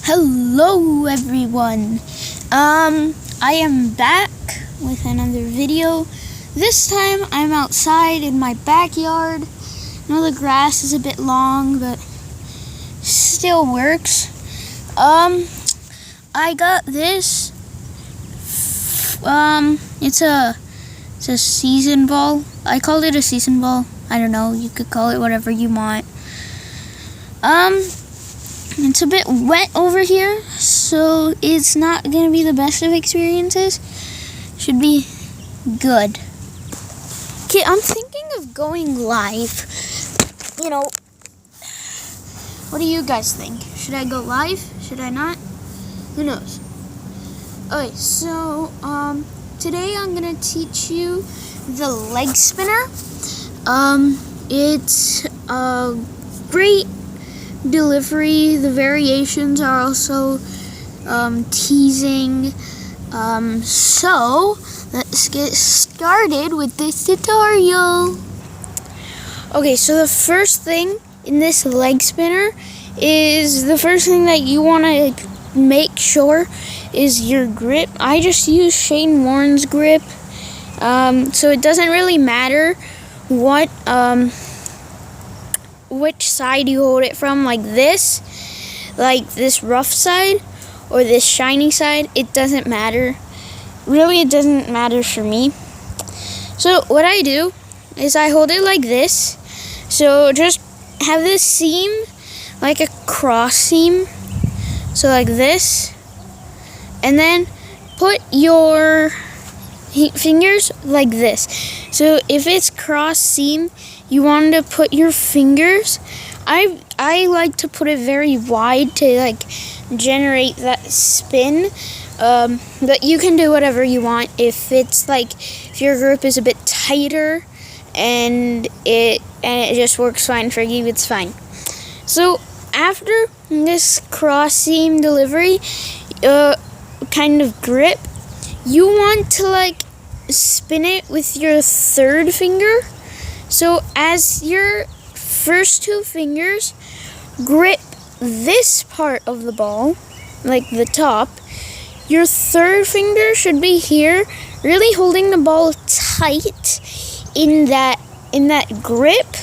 Hello everyone. I am back with another video. This time I'm outside in my backyard. I know the grass is a bit long, but still works. I got this. It's a season ball. I called it a season ball. I don't know, you could call it whatever you want. It's a bit wet over here, so it's not gonna be the best of experiences. Should be good. Okay, I'm thinking of going live. You know, what do you guys think? Should I go live? Should I not? Who knows? Okay, so today I'm gonna teach you the leg spinner. It's a great delivery. The variations are also teasing. So let's get started with this tutorial. Okay, so the first thing in this leg spinner is the first thing that you want to make sure is your grip. I just use Shane Warne's grip, so it doesn't really matter what which side you hold it from, like this rough side or this shiny side. It doesn't matter. Really, it doesn't matter for me. So what I do is I hold it like this. So just have this seam like a cross seam, so like this, and then put your fingers like this. So if it's cross seam, you want to put your fingers, I like to put it very wide to like generate that spin, but you can do whatever you want. If it's like, if your grip is a bit tighter and it just works fine for you, it's fine. So after this cross seam delivery kind of grip, you want to like spin it with your third finger. So as your first two fingers grip this part of the ball, like the top, your third finger should be here, really holding the ball tight in that grip.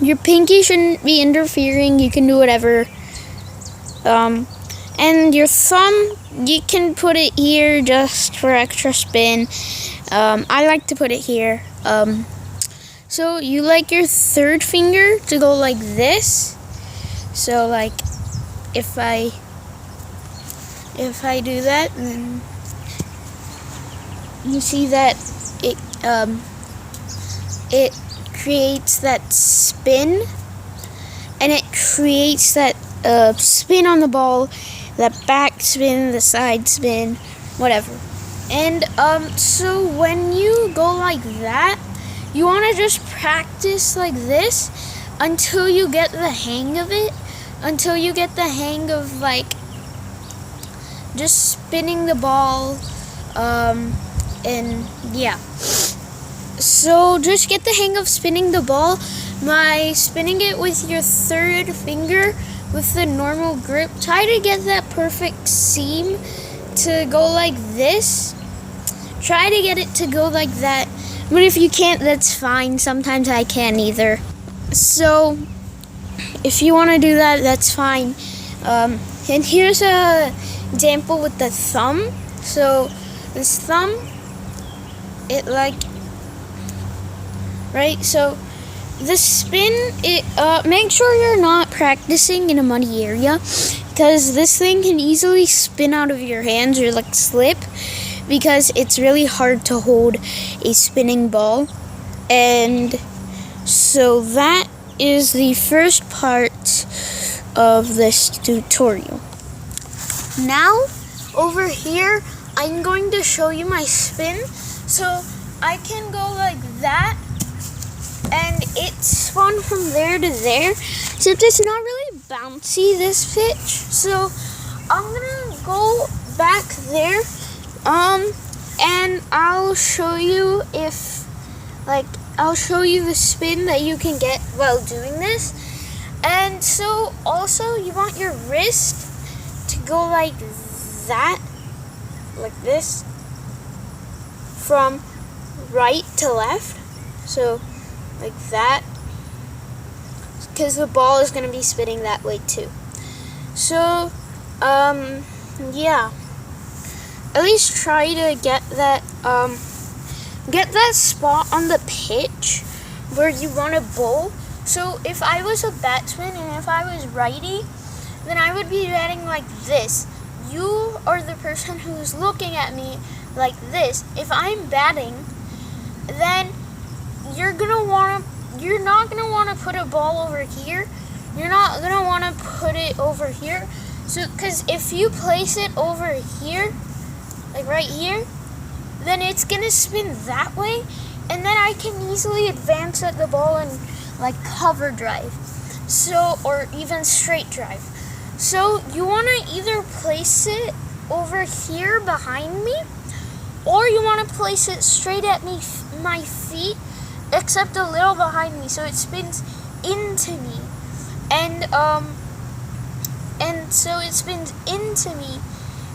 Your pinky shouldn't be interfering. You can do whatever. And your thumb, you can put it here just for extra spin. I like to put it here. So you like your third finger to go like this. So like if I do that, then you see that it creates that spin, and it creates that spin on the ball, that back spin, the side spin, whatever. And so when you go like that, you want to just practice like this until you get the hang of it, until you get the hang of like just spinning the ball, and yeah. So just get the hang of spinning the ball by spinning it with your third finger with the normal grip. Try to get that perfect seam to go like this. Try to get it to go like that. But if you can't, that's fine. Sometimes I can't either. So if you want to do that, that's fine. And here's a example with the thumb. So this thumb, it like, right? So the spin, make sure you're not practicing in a muddy area, because this thing can easily spin out of your hands or like slip, because it's really hard to hold a spinning ball. And so that is the first part of this tutorial. Now over here, I'm going to show you my spin. So I can go like that, and it spun from there to there, except it's not really bouncy, this pitch. So I'm gonna go back there, and I'll show you I'll show you the spin that you can get while doing this. And so also you want your wrist go like that, like this, from right to left, so like that, because the ball is going to be spinning that way too. So yeah, at least try to get that spot on the pitch where you want to bowl. So if I was a batsman and if I was righty, then I would be batting like this. You are the person who's looking at me like this. If I'm batting, then you're not gonna want to put a ball over here. You're not gonna want to put it over here. So, because if you place it over here, like right here, then it's gonna spin that way, and then I can easily advance at the ball and like cover drive, so, or even straight drive. So you want to either place it over here behind me, or you want to place it straight at me, my feet, except a little behind me, so it spins into me, and so it spins into me,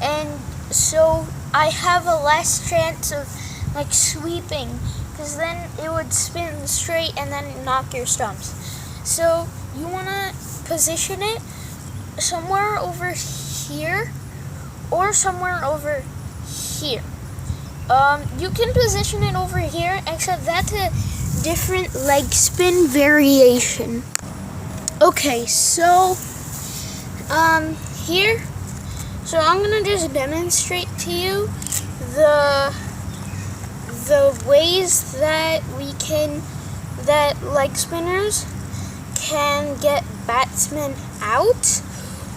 and so I have a less chance of like sweeping, because then it would spin straight and then knock your stumps. So you want to position it somewhere over here or somewhere over here. You can position it over here, except that's a different leg spin variation. Okay, so here, so I'm gonna just demonstrate to you the ways that leg spinners can get batsmen out,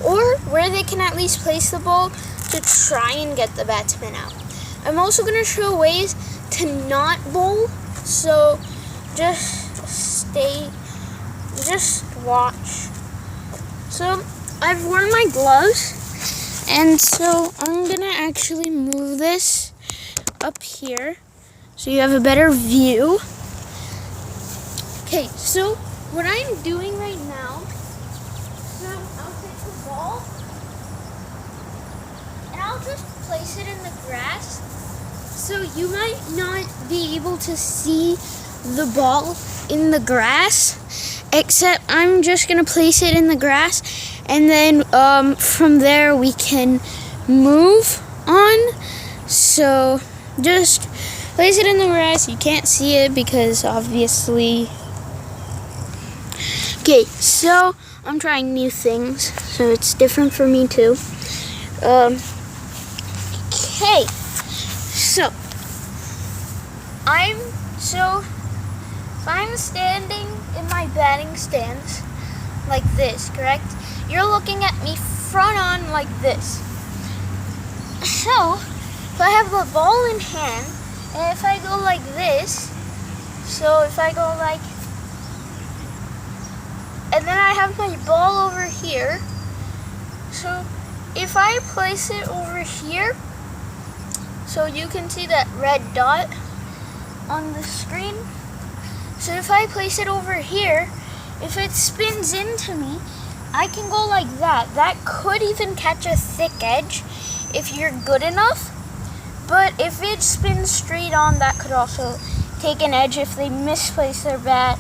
or where they can at least place the ball to try and get the batsman out. I'm also going to show ways to not bowl, so just watch. So I've worn my gloves, and so I'm going to actually move this up here so you have a better view. Okay, so what I'm doing right now, so I'll take the ball and I'll just place it in the grass. So you might not be able to see the ball in the grass, except I'm just gonna place it in the grass, and then from there we can move on. So just place it in the grass. You can't see it because obviously. Okay, so I'm trying new things, so it's different for me too. Okay, so if I'm standing in my batting stance like this, correct? You're looking at me front on like this. So if I have the ball in hand, and if I go like this, so if I go like, and then I have my ball over here, so if I place it over here, so you can see that red dot on the screen. So if I place it over here, if it spins into me, I can go like that. That could even catch a thick edge if you're good enough. But if it spins straight on, that could also take an edge if they misplace their bat,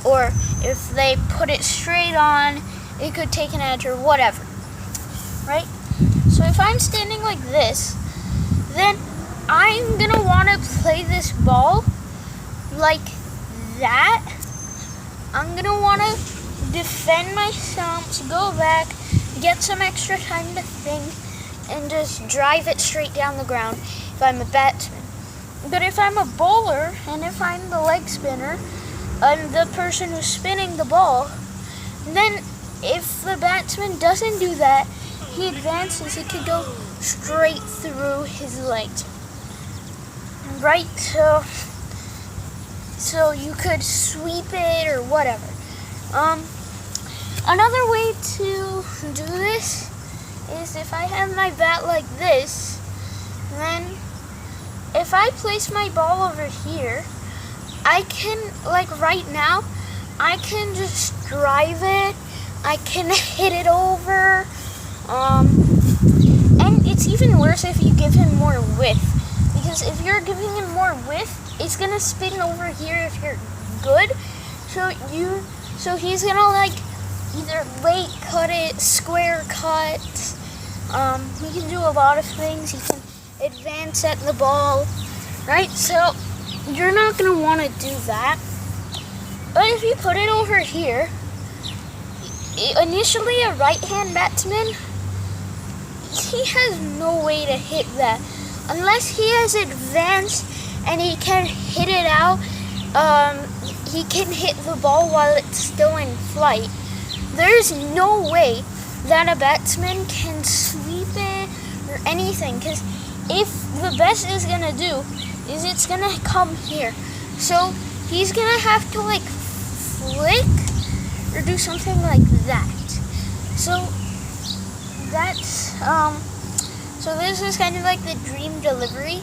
or if they put it straight on, it could take an edge or whatever, right? So if I'm standing like this, then I'm gonna wanna play this ball like that. I'm gonna wanna defend my stumps, go back, get some extra time to think, and just drive it straight down the ground if I'm a batsman. But if I'm a bowler, and if I'm the leg spinner, I'm the person who's spinning the ball, then if the batsman doesn't do that, he advances, it could go straight through his legs. Right, so you could sweep it or whatever. Another way to do this is if I have my bat like this, then if I place my ball over here, I can, like right now, I can just drive it, I can hit it over, And it's even worse if you give him more width, because if you're giving him more width, it's gonna spin over here if you're good. So he's gonna like either late cut it, square cut. He can do a lot of things. He can advance at the ball, right? So you're not gonna want to do that. But if you put it over here, initially a right-hand batsman, he has no way to hit that unless he has advanced and he can hit it out. He can hit the ball while it's still in flight. There's no way that a batsman can sweep it or anything, because if the best is gonna do is it's gonna come here, so he's gonna have to like flick or do something like that. So that's so this is kind of like the dream delivery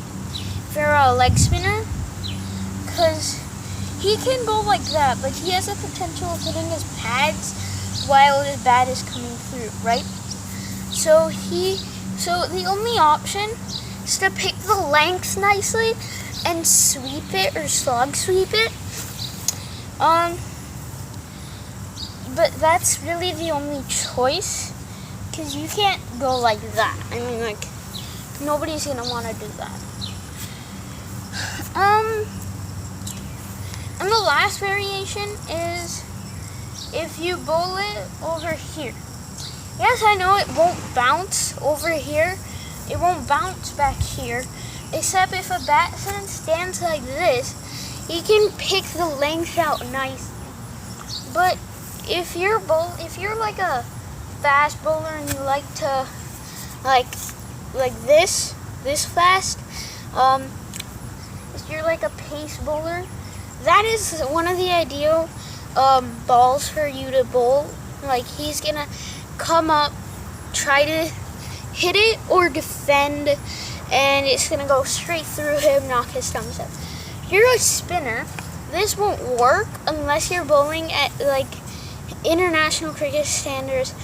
for a leg spinner, because he can bowl like that, but he has the potential of hitting his pads while his bat is coming through, right? So the only option is to pick the length nicely and sweep it or slog sweep it. But that's really the only choice, because you can't go like that. I mean, like, nobody's gonna want to do that. And the last variation is if you bowl it over here. Yes, I know it won't bounce over here. It won't bounce back here. Except if a batsman stands like this, he can pick the length out nice. But if you're like a fast bowler and you like to like this fast, if you're like a pace bowler, that is one of the ideal balls for you to bowl. Like, he's gonna come up, try to hit it or defend, and it's gonna go straight through him, knock his thumbs up. If you're a spinner, this won't work unless you're bowling at like international cricket standards.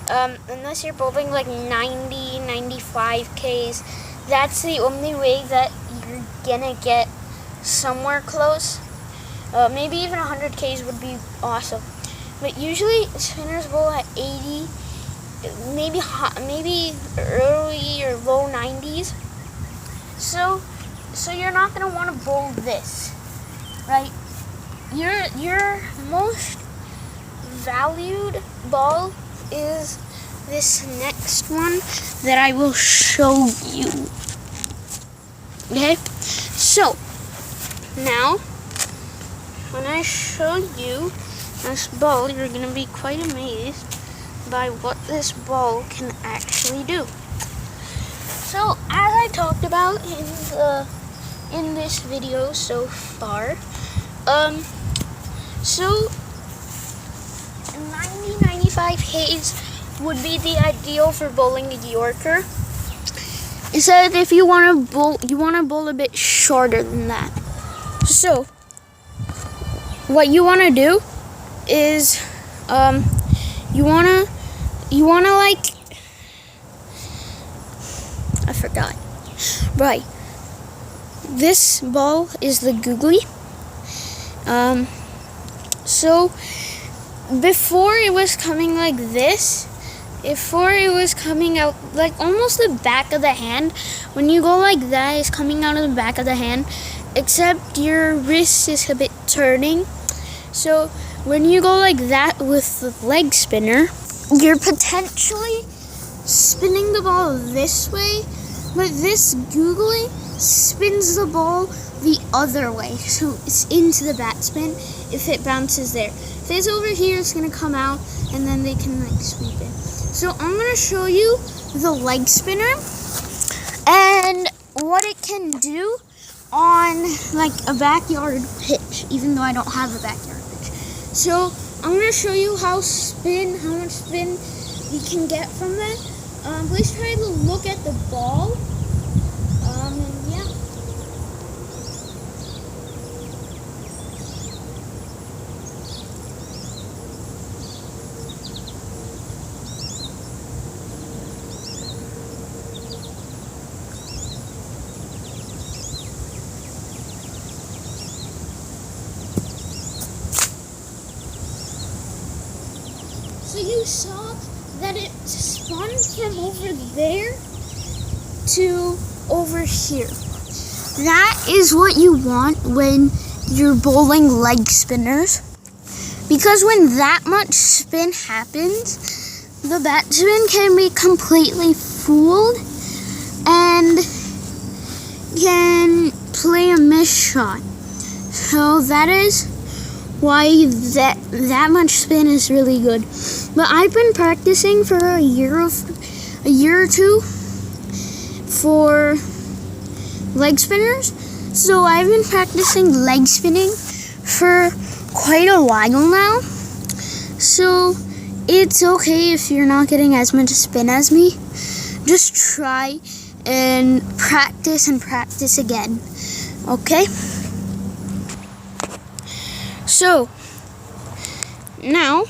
Unless you're bowling like 90, 95 Ks, that's the only way that you're gonna get somewhere close. Maybe even 100 Ks would be awesome. But usually spinners bowl at 80, maybe early or low 90s. So you're not gonna want to bowl this, right? Your most valued ball is this next one that I will show you. Okay, so now when I show you this ball, you're going to be quite amazed by what this ball can actually do. So as I talked about in this video so far, so 90-95 Ks would be the ideal for bowling a Yorker. It said if you want to bowl a bit shorter than that. So what you want to do is you want to like, I forgot. Right. This ball is the googly. So before it was coming like this, before it was coming out like almost the back of the hand. When you go like that, it's coming out of the back of the hand, except your wrist is a bit turning. So when you go like that with the leg spinner, you're potentially spinning the ball this way, but this googly spins the ball the other way, so it's into the batsman if it bounces there. If it's over here, it's gonna come out and then they can like sweep it. So I'm gonna show you the leg spinner and what it can do on like a backyard pitch, even though I don't have a backyard pitch. So I'm gonna show you how much spin we can get from that. Please try to look at the ball. And yeah. you saw that it spun from over there to over here. That is what you want when you're bowling leg spinners. Because when that much spin happens, the batsman can be completely fooled and can play a miss shot. So that is why that much spin is really good. But I've been practicing for a year or two for leg spinners. So I've been practicing leg spinning for quite a while now. So it's okay if you're not getting as much spin as me. Just try and practice again. Okay? So now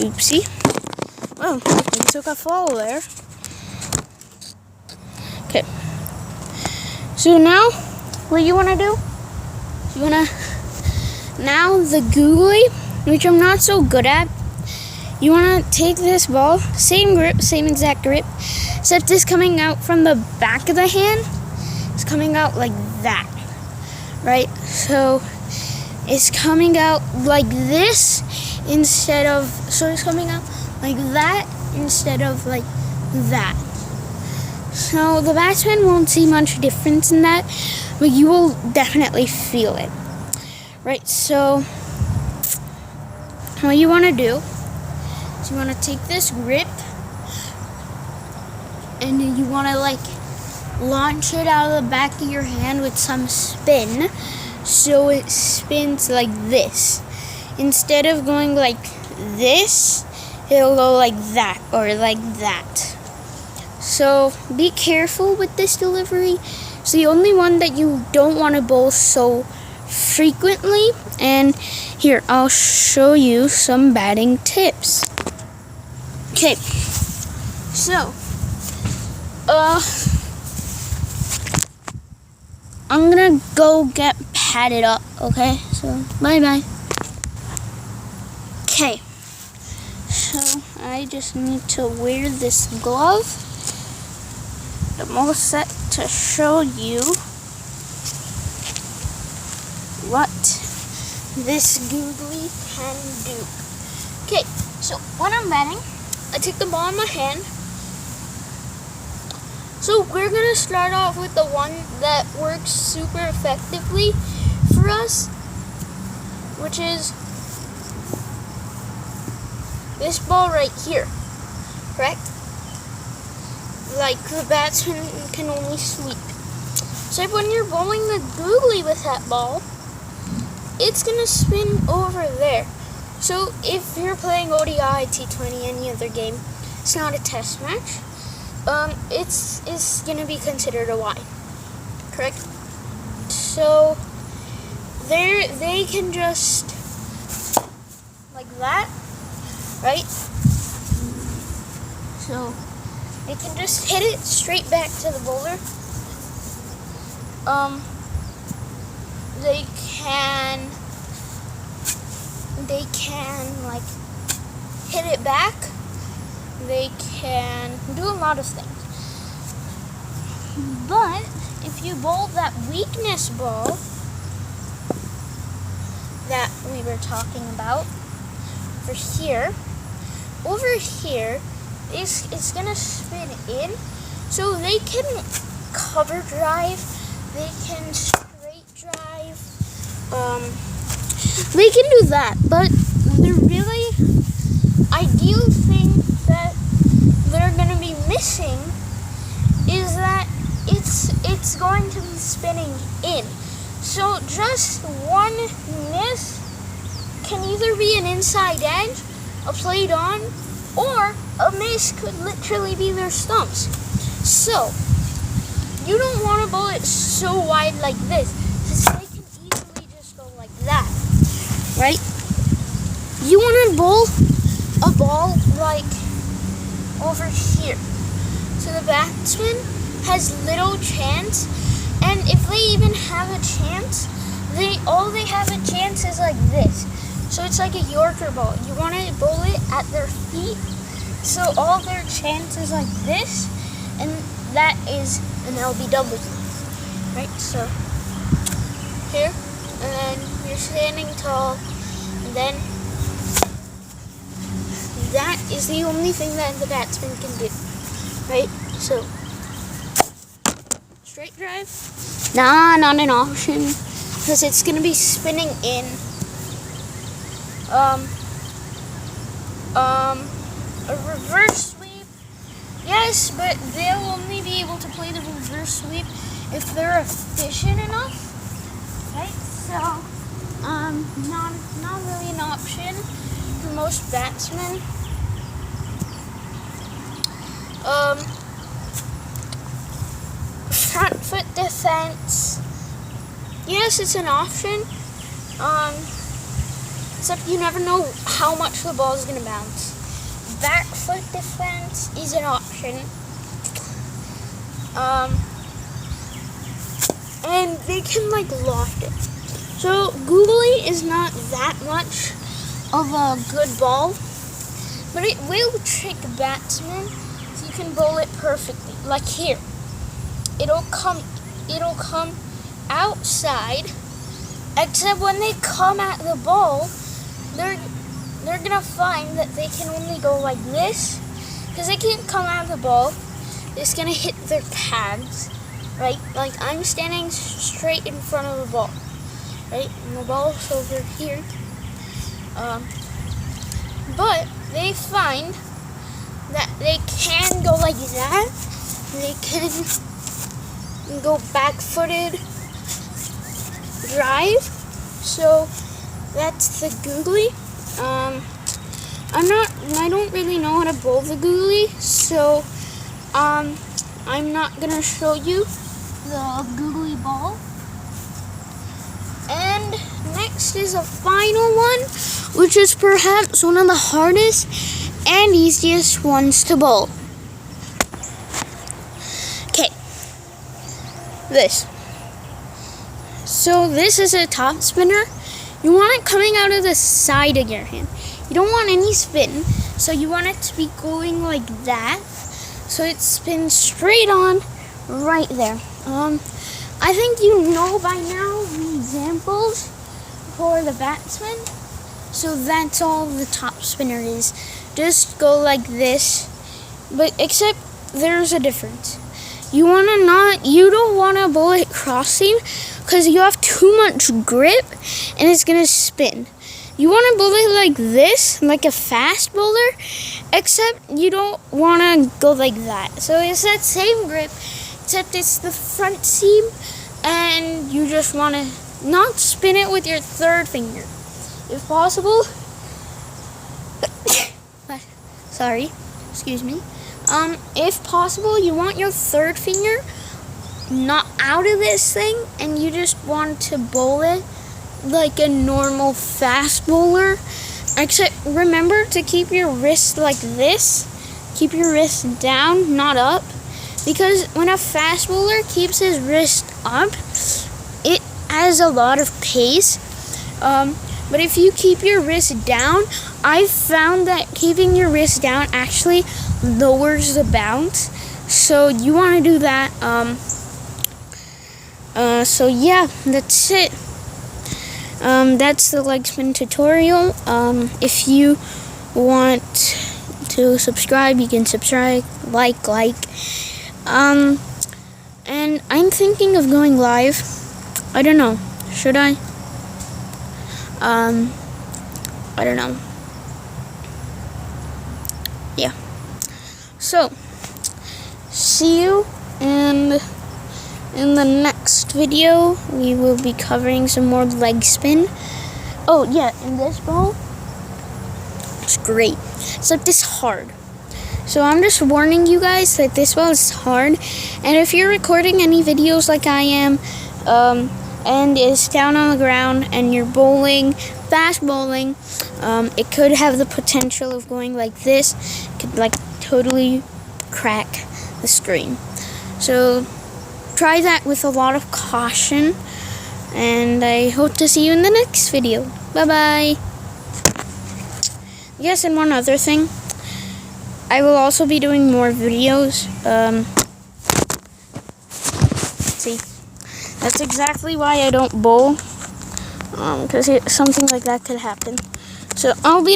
oopsie. Oh, I took a fall there. Okay. So now, what you want to do? Now the googly, which I'm not so good at, you want to take this ball, same grip, same exact grip, except this coming out from the back of the hand. It's coming out like that, right? So it's coming out like this instead of, so it's coming out like that instead of like that. So the batsman won't see much difference in that, but you will definitely feel it. Right, so what you want to do is you want to take this grip and you want to like launch it out of the back of your hand with some spin, so it spins like this. Instead of going like this, it'll go like that or like that. So be careful with this delivery. It's the only one that you don't want to bowl so frequently. And here, I'll show you some batting tips. Okay, so I'm gonna go get padded up, okay? So bye-bye. Okay, so I just need to wear this glove. I'm all set to show you what this googly can do. Okay, so when I'm batting, I take the ball in my hand. So we're gonna start off with the one that works super effectively for us, which is this ball right here, correct? Like the batsman can only sweep. So when you're bowling the googly with that ball, it's gonna spin over there. So if you're playing ODI, T20, any other game, it's not a test match. It's gonna be considered a Y, correct? So they can just like that, right? So they can just hit it straight back to the bowler. They can like hit it back. They can do a lot of things. But if you bowl that weakness ball that we were talking about over here, it's gonna spin in. So they can cover drive, they can straight drive, they can do that, but the really ideal thing that they're gonna be missing is that it's going to be spinning in. So just one miss can either be an inside edge, a played on, or a miss could literally be their stumps. So you don't want to bowl it so wide like this, because they can easily just go like that, right? You want to bowl a ball like over here, so the batsman has little chance, and if they even have a chance, all they have a chance is like this. So it's like a Yorker ball. You want to bowl it at their feet. So all their chance is like this, and that is an LBW. Right? So here, and then you're standing tall, and then that is the only thing that the batsman can do. Right? So straight drive? Nah, not an option, because it's going to be spinning in. A reverse sweep, yes, but they'll only be able to play the reverse sweep if they're efficient enough, right? So, not really an option for most batsmen. Front foot defense, yes, it's an option. Except you never know how much the ball is going to bounce. Back foot defense is an option. And they can like loft it. So googly is not that much of a good ball, but it will trick batsmen so you can bowl it perfectly. Like here. It'll come outside, except when they come at the ball, they're gonna find that they can only go like this, because they can't come out of the ball. It's gonna hit their pads, right? Like I'm standing straight in front of the ball, right? And the ball's over here. But they find that they can go like that. They can go back-footed drive. So that's the googly. I don't really know how to bowl the googly, so I'm not gonna show you the googly ball. And next is a final one, which is perhaps one of the hardest and easiest ones to bowl. Okay, this. So this is a top spinner. You want it coming out of the side of your hand. You don't want any spin, so you want it to be going like that, so it spins straight on right there. I think you know by now the examples for the batsman, so that's all the top spinner is. Just go like this, but except there's a difference. You don't want to bowl it crossing, because you have too much grip and it's gonna spin. You want to bowl it like this, like a fast bowler, except you don't want to go like that. So it's that same grip, except it's the front seam, and you just want to not spin it with your third finger, if possible. Sorry, excuse me. If possible, you want your third finger not out of this thing, and you just want to bowl it like a normal fast bowler, except remember to keep your wrist like this. Keep your wrist down, not up, because when a fast bowler keeps his wrist up, it has a lot of pace. But if you keep your wrist down, I've found that keeping your wrist down actually lowers the bounce. So you want to do that. So yeah, that's it. That's the leg spin tutorial. If you want to subscribe, you can subscribe, like. And I'm thinking of going live. I don't know. Should I? I don't know. Yeah. So, see you, and in the next video, we will be covering some more leg spin. Oh yeah, and this ball, it's great, except it's hard. So I'm just warning you guys that this ball is hard, and if you're recording any videos like I am, and it's down on the ground, and you're bowling, fast bowling, it could have the potential of going like this. It could like totally crack the screen. So try that with a lot of caution, And I hope to see you in the next video. Bye-bye. Yes, and one other thing. I will also be doing more videos. See, that's exactly why I don't bowl. Because something like that could happen. So I'll be